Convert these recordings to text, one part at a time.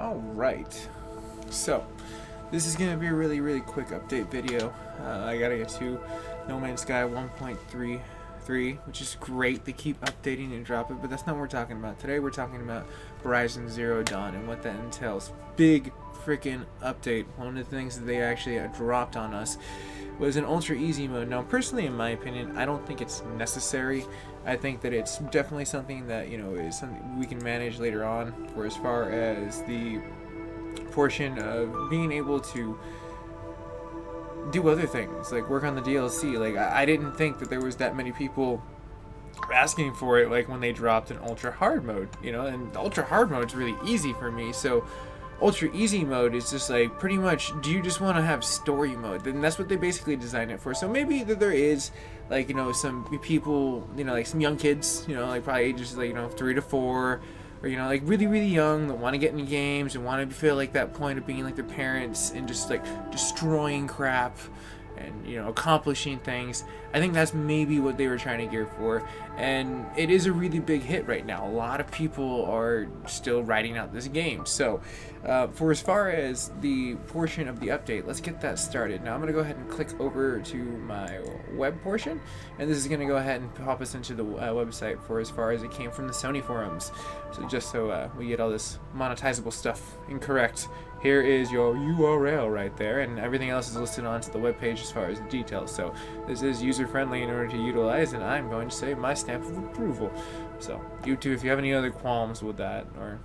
Alright, so this is going to be a really quick update video. I gotta get to No Man's Sky 1.33, which is great. They keep updating and dropping, but that's not what we're talking about. Today we're talking about Horizon Zero Dawn and what that entails. Big freaking update. One of the things that they actually dropped on us was an ultra easy mode. Now, personally, in my opinion, I don't think it's necessary. I think that it's definitely something that, is something we can manage later on, for as far as the portion of being able to do other things, like work on the DLC. Like, I didn't think that there was that many people asking for it, like when they dropped an ultra hard mode, and the ultra hard mode is really easy for me. So ultra easy mode is just like, pretty much, do you just want to have story mode? Then that's what they basically designed it for. So maybe that there is, like, some people, like some young kids, like probably ages like 3 to 4, or like really young, that want to get into games and want to feel like that point of being like their parents and just like destroying crap and accomplishing things. I think that's maybe what they were trying to gear for, and it is a really big hit right now. A lot of people are still writing out this game. So for as far as the portion of the update, let's get that started. Now I'm going to go ahead and click over to my web portion, and this is going to go ahead and pop us into the website for as far as it came from the Sony forums. So just so we get all this monetizable stuff incorrect, here is your URL right there, and everything else is listed onto the web page as far as the details. So this is user-friendly in order to utilize, and I'm going to say my stamp of approval. So YouTube, if you have any other qualms with that, or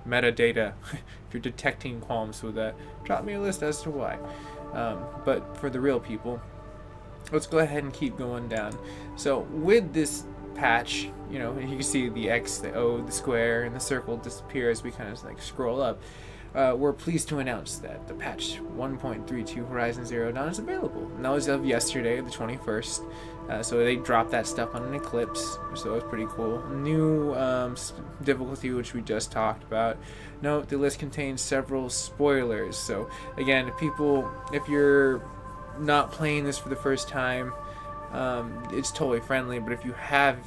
metadata, if you're detecting qualms with that, drop me a list as to why. But for the real people, let's go ahead and keep going down. So with this patch, you can see the X, the O, the square, and the circle disappear as we kind of like scroll up. We're pleased to announce that the patch 1.32 Horizon Zero Dawn is available. And that was of yesterday, the 21st. So they dropped that stuff on an eclipse, so it was pretty cool. New difficulty, which we just talked about. Note, the list contains several spoilers. So again, if you're not playing this for the first time, it's totally friendly. But if you have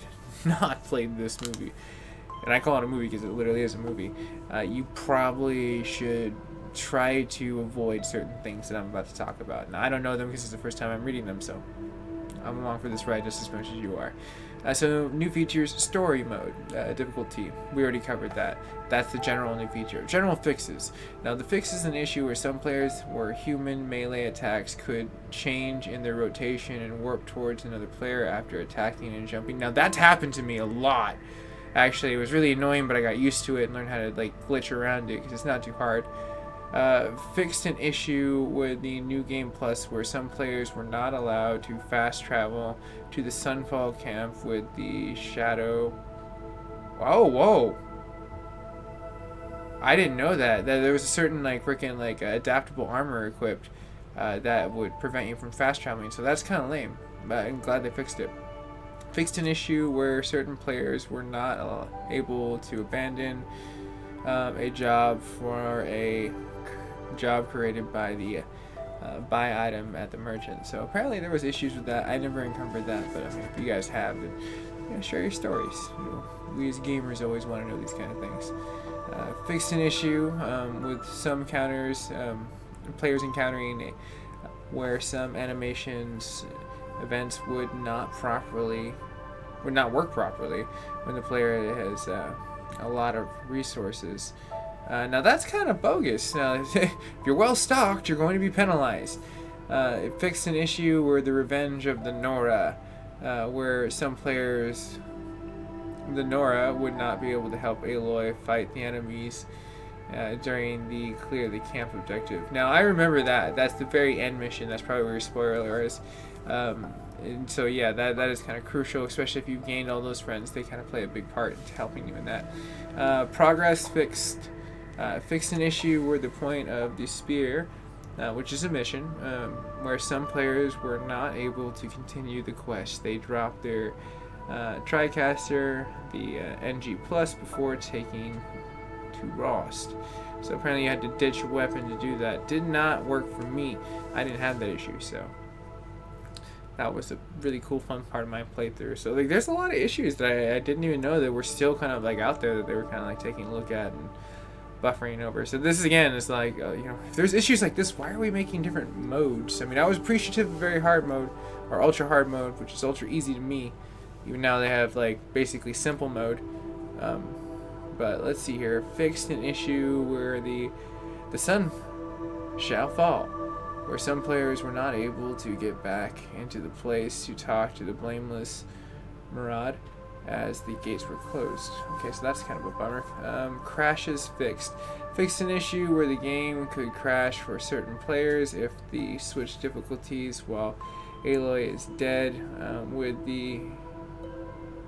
not played this movie, and I call it a movie because it literally is a movie, you probably should try to avoid certain things that I'm about to talk about. Now, I don't know them because it's the first time I'm reading them, so I'm along for this ride just as much as you are. So new features, story mode, difficulty, we already covered that. That's the general new feature. General fixes. Now the fix is an issue where some players where human melee attacks could change in their rotation and warp towards another player after attacking and jumping. Now that's happened to me a lot. Actually, it was really annoying, but I got used to it and learned how to like glitch around it because it's not too hard. Fixed an issue with the New Game Plus where some players were not allowed to fast travel to the Sunfall camp with the Shadow. Oh, whoa! I didn't know that there was a certain like freaking like adaptable armor equipped that would prevent you from fast traveling. So that's kind of lame, but I'm glad they fixed it. Fixed an issue where certain players were not able to abandon a job for a job created by the buy item at the merchant. So apparently there was issues with that. I never encountered that, but I mean, if you guys have, then share your stories. We as gamers always want to know these kind of things. Fixed an issue with some counters, players encountering where some animations events would not work properly when the player has a lot of resources. Now that's kind of bogus. Now, if you're well stocked, you're going to be penalized. It fixed an issue where the revenge of the Nora, where some players, the Nora, would not be able to help Aloy fight the enemies during the clear the camp objective. Now I remember that. That's the very end mission. That's probably where your spoiler is. And so yeah, that is kind of crucial, especially if you've gained all those friends. They kind of play a big part in helping you in that. Progress fixed an issue where the point of the spear, which is a mission, where some players were not able to continue the quest. They dropped their TriCaster, the NG Plus, before taking to Rost. So apparently you had to ditch a weapon to do that. Did not work for me. I didn't have that issue, so that was a really cool, fun part of my playthrough. So like, there's a lot of issues that I didn't even know that were still kind of like out there that they were kind of like taking a look at and buffering over. So this again is like, you know, if there's issues like this, why are we making different modes? I mean, I was appreciative of very hard mode, or ultra hard mode, which is ultra easy to me. Even now they have like basically simple mode. But let's see here. Fixed an issue where the sun shall fall, where some players were not able to get back into the place to talk to the blameless Murad as the gates were closed. Okay, so that's kind of a bummer. Crashes fixed. Fixed an issue where the game could crash for certain players if the switch difficulties while Aloy is dead with the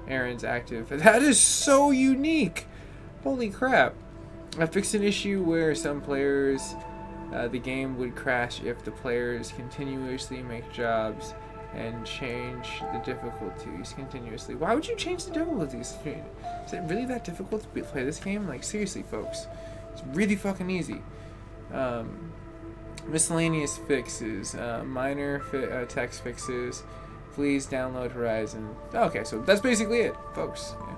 errands active. That is so unique! Holy crap. I fixed an issue where some players, the game would crash if the players continuously make jobs and change the difficulties continuously. Why would you change the difficulties? Is it really that difficult to play this game? Like, seriously, folks. It's really fucking easy. Miscellaneous fixes. Minor text fixes. Please download Horizon. Okay, so that's basically it, folks. Yeah.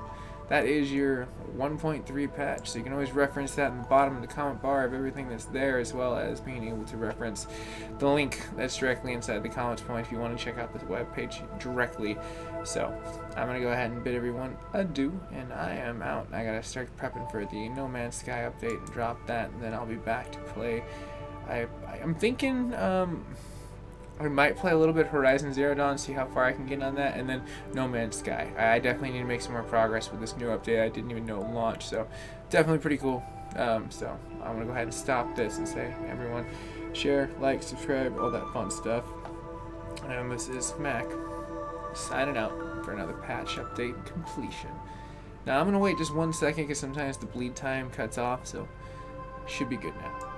That is your 1.3 patch, so you can always reference that in the bottom of the comment bar of everything that's there, as well as being able to reference the link that's directly inside the comments point if you want to check out the webpage directly. So I'm going to go ahead and bid everyone adieu, and I am out. I got to start prepping for the No Man's Sky update and drop that, and then I'll be back to play. I'm thinking I might play a little bit Horizon Zero Dawn, see how far I can get on that, and then No Man's Sky. I definitely need to make some more progress with this new update. I didn't even know it launched, so definitely pretty cool. So I'm going to go ahead and stop this and say, everyone, share, like, subscribe, all that fun stuff. And this is Mac, signing out for another patch update completion. Now I'm going to wait just 1 second because sometimes the bleed time cuts off, so should be good now.